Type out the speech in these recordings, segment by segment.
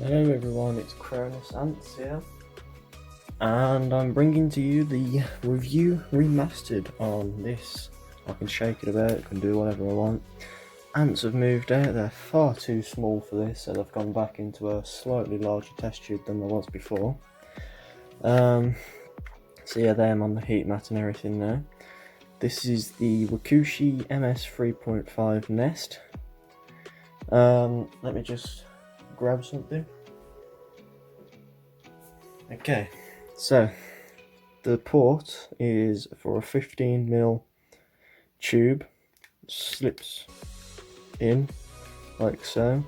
Hello everyone, it's CRONUS Ants here, and I'm bringing to you the review remastered on this. I can shake it about, I can do whatever I want. Ants have moved out, they're far too small for this, so they've gone back into a slightly larger test tube than there was before. So yeah, I'm on the heat mat and everything now. This is the Wakooshi Ms3.5 nest. Let me just grab something. Okay, so the port is for a 15mm tube, slips in like so,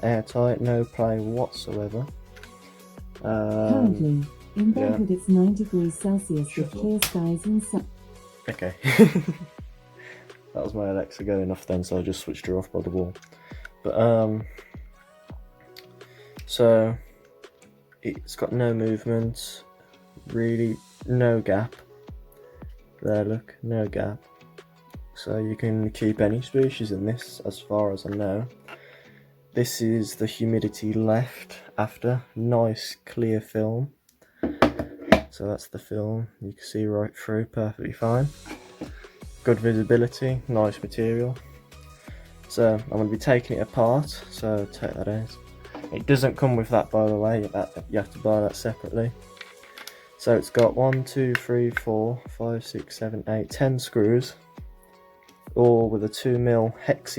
airtight, no play whatsoever. Currently, in Bangkok it's 9 degrees Celsius with clear skies and sun. Okay, that was my Alexa going off then, so I just switched her off by the wall. But so it's got no movement, really no gap. There, look, no gap. So you can keep any species in this, as far as I know. This is the humidity left after, nice clear film. So that's the film, you can see right through perfectly fine. Good visibility, nice material. So I'm going to be taking it apart, so take that out. It doesn't come with that, by the way, you have to buy that separately. So it's got 1, 2, 3, 4, 5, 6, 7, 8, 10 screws, all with a 2mm hex,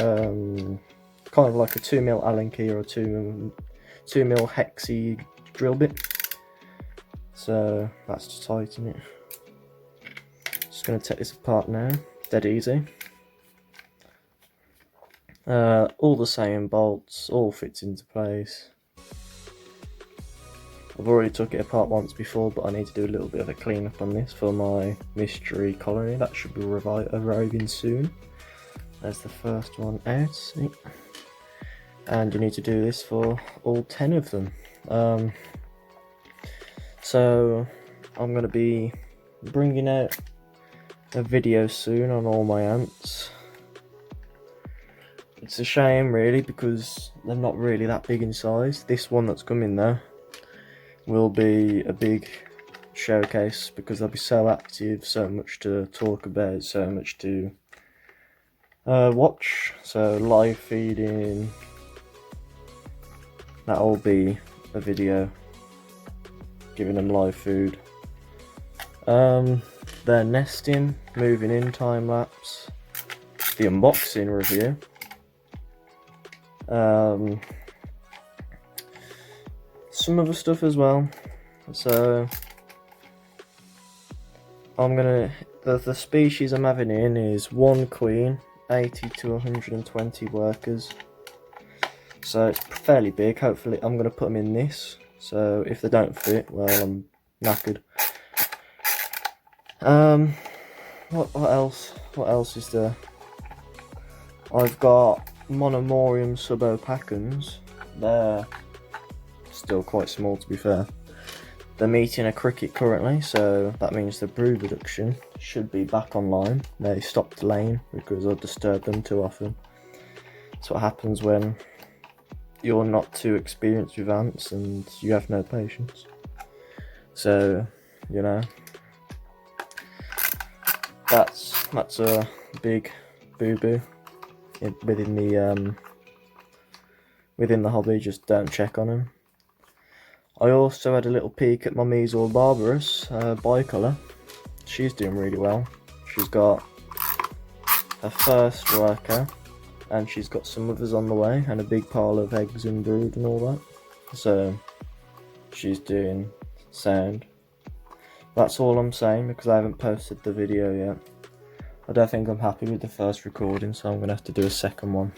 kind of like a 2mm Allen key or a 2mm hexy drill bit. So that's to tighten it. Just going to take this apart now, dead easy. All the same bolts, all fits into place. I've already took it apart once before, but I need to do a little bit of a cleanup on this for my mystery colony. That should be arriving soon. There's the first one out, see? And you need to do this for all 10 of them. So I'm going to be bringing out a video soon on all my ants. It's a shame really, because they're not really that big in size. This one that's coming though will be a big showcase, because they'll be so active, so much to talk about, so much to watch. So live feeding, that'll be a video giving them live food. Their nesting, moving in time lapse, the unboxing review, some other stuff as well. So I'm gonna, the species I'm having in is 1 queen, 80 to 120 workers. So it's fairly big. Hopefully I'm gonna put them in this. So if they don't fit, well, I'm knackered. What else? What else is there? I've got Monomorium subopacans. They're still quite small, to be fair. They're meeting a cricket currently, so that means the brood reduction should be back online. They stopped laying because I disturbed them too often. That's what happens when you're not too experienced with ants and you have no patience. So, you know, that's a big boo-boo within the hobby. Just don't check on them. I also had a little peek at my Measle Barbarous bicolour. She's doing really well. She's got her first worker, and she's got some others on the way, and a big pile of eggs and brood and all that. So she's doing sound. That's all I'm saying, because I haven't posted the video yet. I don't think I'm happy with the first recording, so I'm going to have to do a second one.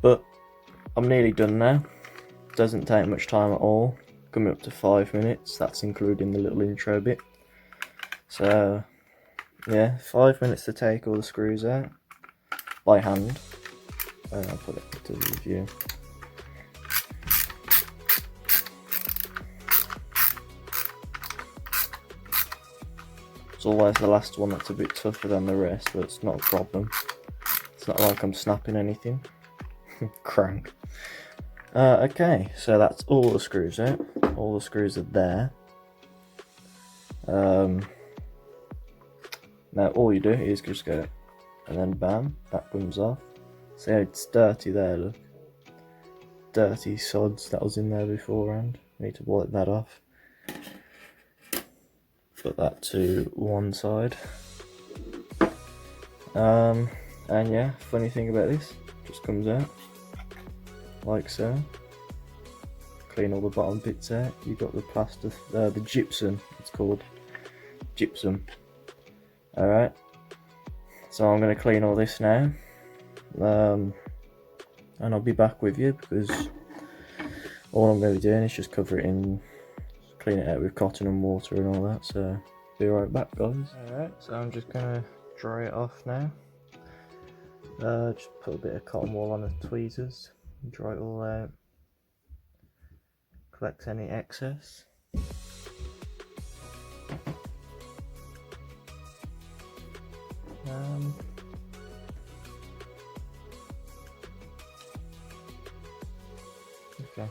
But I'm nearly done now. Doesn't take much time at all. Coming up to 5 minutes, that's including the little intro bit. So yeah, 5 minutes to take all the screws out by hand. And I'll put it into the review. It's always the last one that's a bit tougher than the rest, but it's not a problem. It's not like I'm snapping anything. Crank. Okay, so that's all the screws out. All the screws are there. Now all you do is just go, and then bam, that comes off. See how it's dirty there, look. Dirty sods that was in there beforehand. Need to wipe that off. Put that to one side. And yeah, funny thing about this, just comes out like so. Clean all the bottom bits out. You've got the plaster, the gypsum, it's called gypsum. Alright, so I'm going to clean all this now, and I'll be back with you, because all I'm going to be doing is just cover it in, clean it out with cotton and water and all that, so be right back, guys. Alright, so I'm just going to dry it off now. Just put a bit of cotton wool on the tweezers, dry it all out, collect any excess. Okay,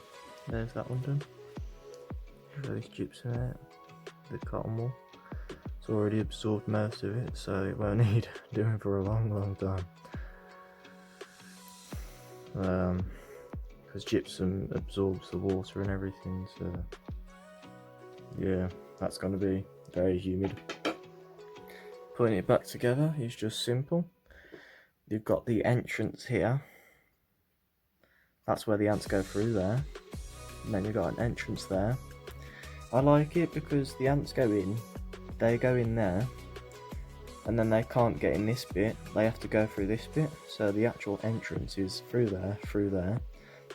there's that one done. Those gypsum out, the cotton wool. It's already absorbed most of it, so it won't need doing for a long time. Because gypsum absorbs the water and everything, so yeah, that's going to be very humid. Putting it back together is just simple. You've got the entrance here. That's where the ants go through there. And then you've got an entrance there. I like it because the ants go in, they go in there, and then they can't get in this bit, they have to go through this bit. So the actual entrance is through there.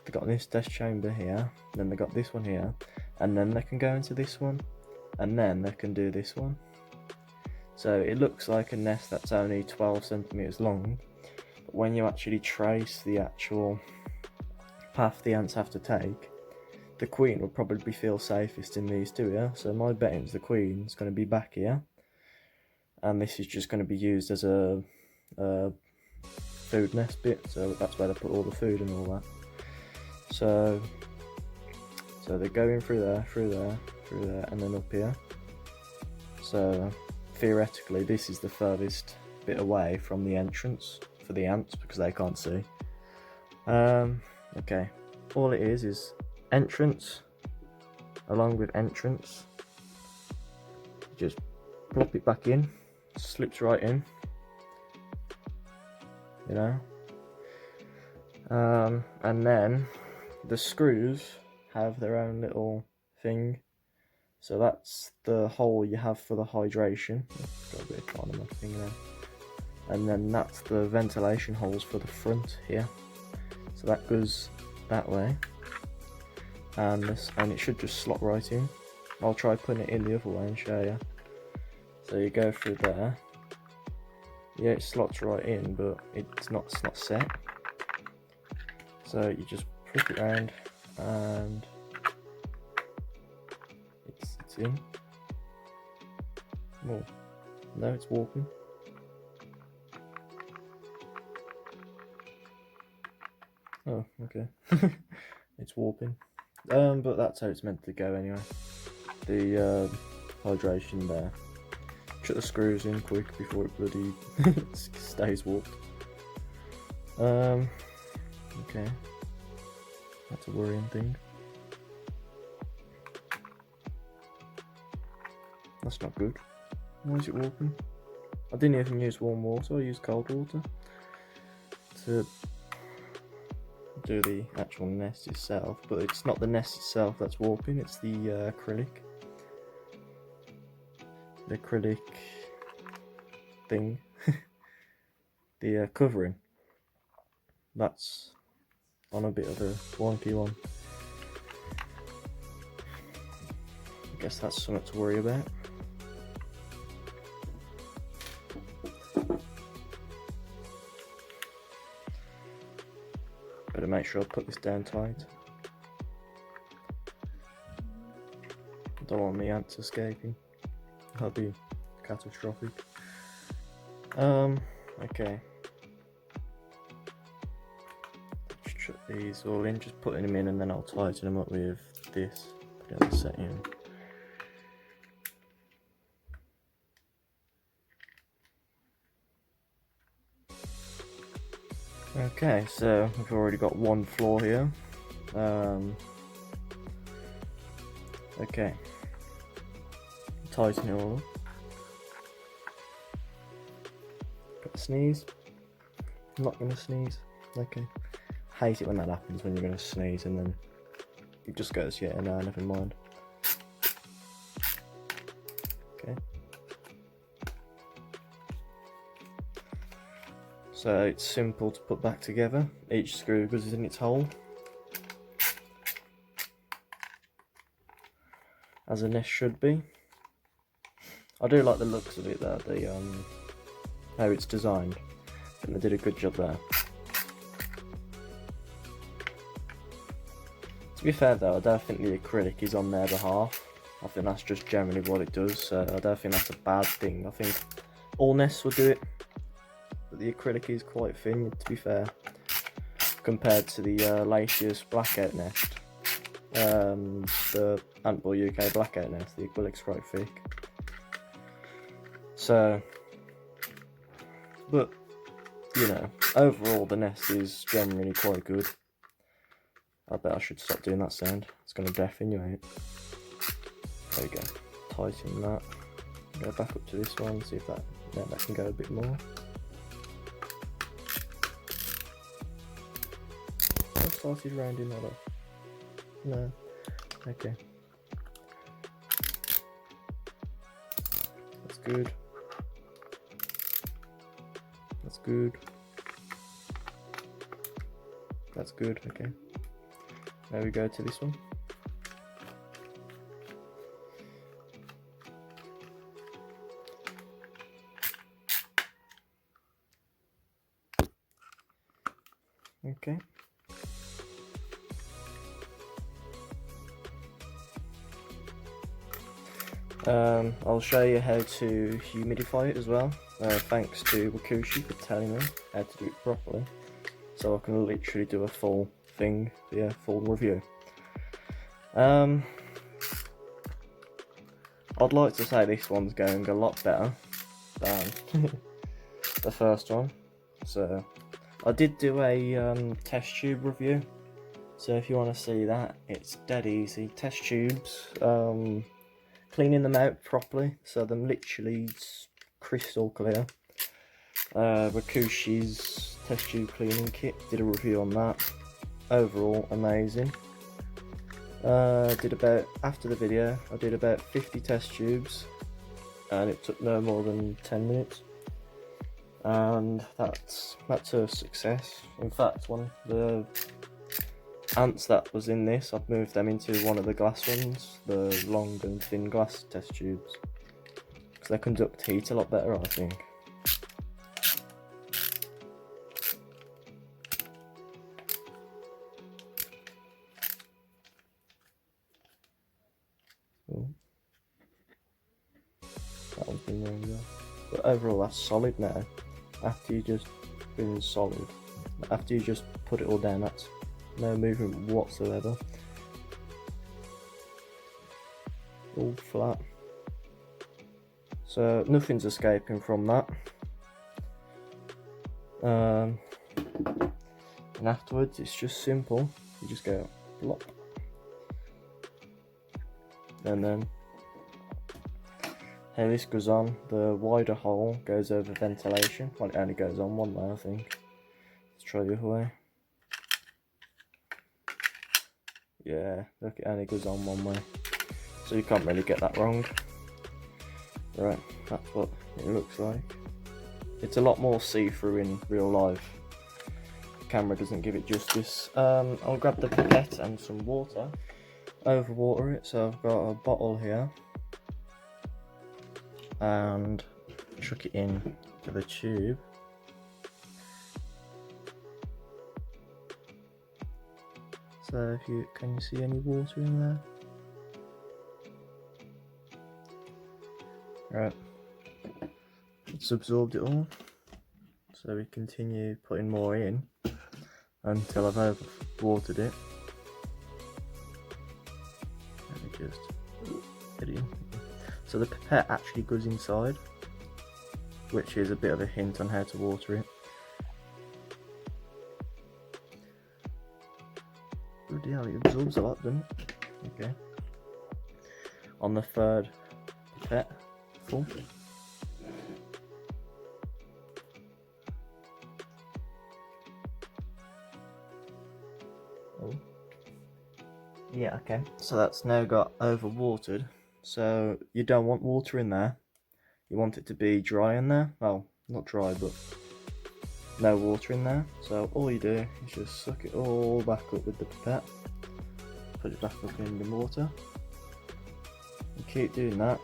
They've got this test chamber here, then they've got this one here, and then they can go into this one, and then they can do this one. So it looks like a nest that's only 12 centimeters long, but when you actually trace the actual path the ants have to take, the queen will probably feel safest in these two here. So my betting is the queen's going to be back here, and this is just going to be used as a food nest bit, so that's where they put all the food and all that. So they're going through there, and then up here. So theoretically this is the furthest bit away from the entrance for the ants, because they can't see. Okay, all it is entrance along with entrance. Just plop it back in, slips right in, you know. And then the screws have their own little thing. So that's the hole you have for the hydration. Got a bit of cotton on my finger now. And then that's the ventilation holes for the front here. So that goes that way. And it should just slot right in. I'll try putting it in the other way and show you. So you go through there. Yeah, it slots right in, but it's not set. So you just flip it around and it's in. Oh, no, it's warping. Oh, okay. It's warping. But that's how it's meant to go anyway. The hydration there. Shut the screws in quick before it bloody stays warped. Okay. That's a worrying thing. That's not good. Why is it warping? I didn't even use warm water, I used cold water to do the actual nest itself, but it's not the nest itself that's warping, it's the acrylic. The acrylic thing. The covering. That's on a bit of a wonky one. I guess that's something to worry about. Better make sure I put this down tight. Don't want the ants escaping. That'd be catastrophic. Okay. Let's chuck these all in, just putting them in, and then I'll tighten them up with this. Put it on the setting. Okay, so we've already got one floor here. Okay, tighten it all up. Got a sneeze. I'm not gonna sneeze. Okay. Hate it when that happens, when you're gonna sneeze and then it just goes, yeah, no, never mind. Okay. So it's simple to put back together. Each screw goes in its hole, as a nest should be. I do like the looks of it though, how it's designed. I think they did a good job there. To be fair though, I don't think the acrylic is on their behalf. I think that's just generally what it does, so I don't think that's a bad thing. I think all nests will do it, but the acrylic is quite thin, to be fair, compared to the latest blackout nest. The Antboy UK blackout nest, the acrylic's quite thick. So, but, you know, overall the nest is generally quite good. I bet I should stop doing that sound. It's going to deafen you out. There we go. Tighten that. Go back up to this one, see if that can go a bit more. I started rounding that off. No. Okay. That's good. That's good. That's good, okay. Now we go to this one. Okay. I'll show you how to humidify it as well. Thanks to Wakooshi for telling me how to do it properly, so I can literally do a full thing, full review. I'd like to say this one's going a lot better than the first one. So I did do a test tube review, so if you want to see that, it's dead easy. Test tubes, cleaning them out properly, so they're literally crystal clear. Wakooshi's test tube cleaning kit, did a review on that. Overall amazing. After the video I did about 50 test tubes, and it took no more than 10 minutes, and that's a success. In fact, one of the ants that was in this, I've moved them into one of the glass ones, the long and thin glass test tubes, because they conduct heat a lot better, I think. That one's been wrong though. But overall that's solid now. After you just put it all down, that's no movement whatsoever. All flat. So nothing's escaping from that. And afterwards it's just simple. You just go plop. And then how this goes on, the wider hole goes over ventilation. Well, it only goes on one way, I think. Let's try the other way. Yeah, look, it only goes on one way, so you can't really get that wrong. Right, that's what it looks like. It's a lot more see-through in real life. The camera doesn't give it justice. I'll grab the pipette and some water, overwater it. So I've got a bottle here, and chuck it in to the tube. So can you see any water in there? Right, it's absorbed it all. So we continue putting more in until I've overwatered it. Let me just get it in. So the pipette actually goes inside, which is a bit of a hint on how to water it. Bloody hell, it absorbs a lot, doesn't it? Okay. On the third pipette, full. Oh. Yeah, okay. So that's now got overwatered. So you don't want water in there. You want it to be dry in there. Well, not dry, but no water in there. So all you do is just suck it all back up with the pipette. Put it back up in the water. And keep doing that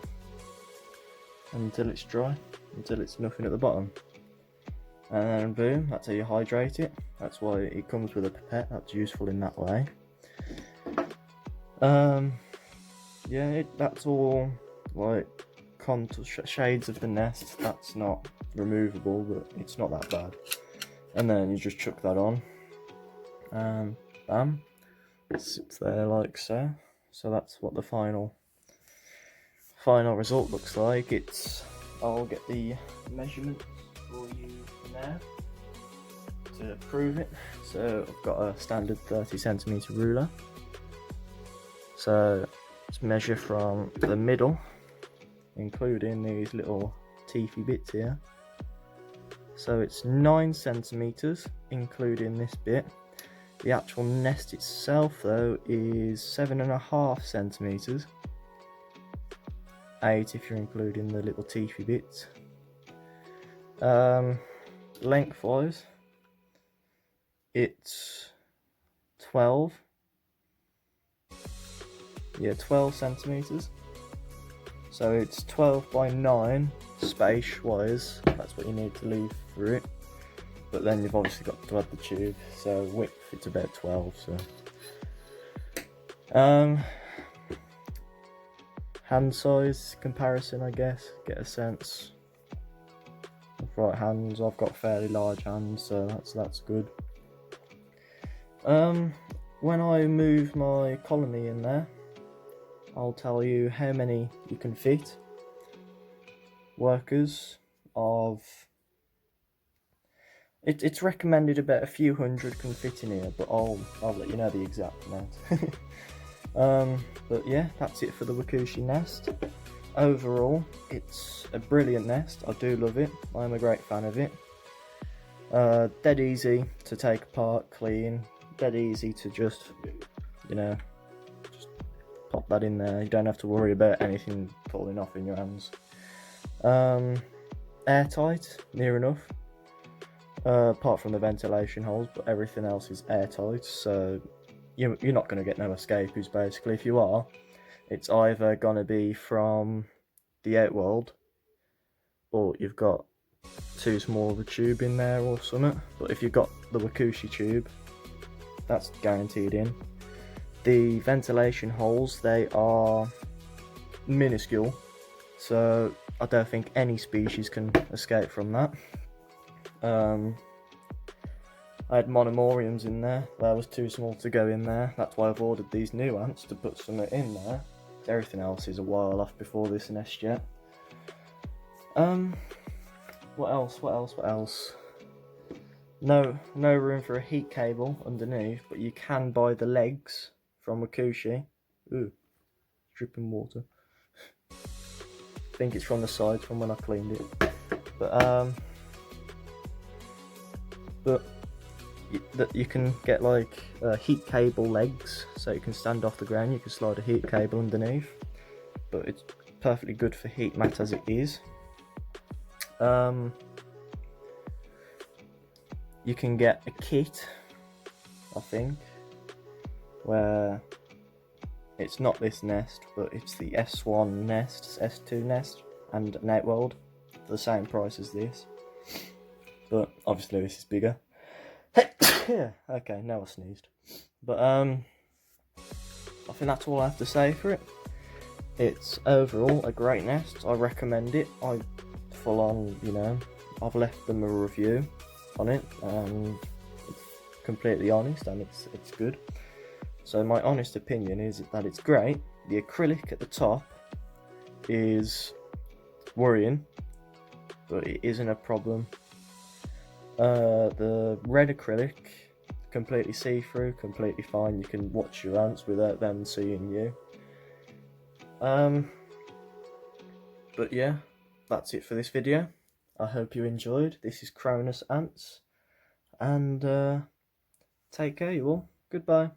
until it's dry, until it's nothing at the bottom. And then boom, that's how you hydrate it. That's why it comes with a pipette. That's useful in that way. Yeah, that's all like shades of the nest. That's not removable, but it's not that bad. And then you just chuck that on, and bam, it sits there like so. So that's what the final result looks like. I'll get the measurements for you now to prove it. So I've got a standard 30cm ruler. So let's measure from the middle, including these little teethy bits here. So it's 9 centimeters, including this bit. The actual nest itself, though, is 7.5 centimeters. 8 if you're including the little teethy bits. Lengthwise, it's 12 centimeters. So it's 12 by 9 space wise. That's what you need to leave for it. But then you've obviously got to add the tube. So width, it's about 12. So hand size comparison, I guess. Get a sense. Right hands, I've got fairly large hands, so that's good. When I move my colony in there, I'll tell you how many you can fit. Workers of it's recommended about a few hundred can fit in here, but I'll let you know the exact amount. But yeah, that's it for the Wakooshi nest. Overall, it's a brilliant nest. I do love it. I'm a great fan of it. Dead easy to take apart, clean. Dead easy to just pop that in there. You don't have to worry about anything falling off in your hands. Airtight, near enough. Apart from the ventilation holes, but everything else is airtight. So you're not going to get no escapees. Basically, if you are, it's either going to be from the outworld, or you've got too small of a tube in there or something. But if you've got the Wakooshi tube, that's guaranteed in. The ventilation holes, they are minuscule, so I don't think any species can escape from that. I had monomoriums in there. That was too small to go in there. That's why I've ordered these new ants to put some in there. Everything else is a while off before this nest yet. What else? No room for a heat cable underneath, but you can buy the legs from Wakooshi. Ooh, dripping water. I think it's from the sides from when I cleaned it. But you can get like heat cable legs, so you can stand off the ground. You can slide a heat cable underneath, but it's perfectly good for heat mat as it is. You can get a kit, I think, where it's not this nest, but it's the S1 nest, S2 nest, and an outworld for the same price as this. But obviously this is bigger. Yeah, okay, now I sneezed. But I think that's all I have to say for it. It's overall a great nest. I recommend it. I full on, you know, I've left them a review on it, and it's completely honest, and it's good. So my honest opinion is that it's great. The acrylic at the top is worrying, but it isn't a problem. The red acrylic, completely see-through, completely fine. You can watch your ants without them seeing you. But yeah, that's it for this video. I hope you enjoyed. This is CRONUS ants, and take care, you all. Goodbye.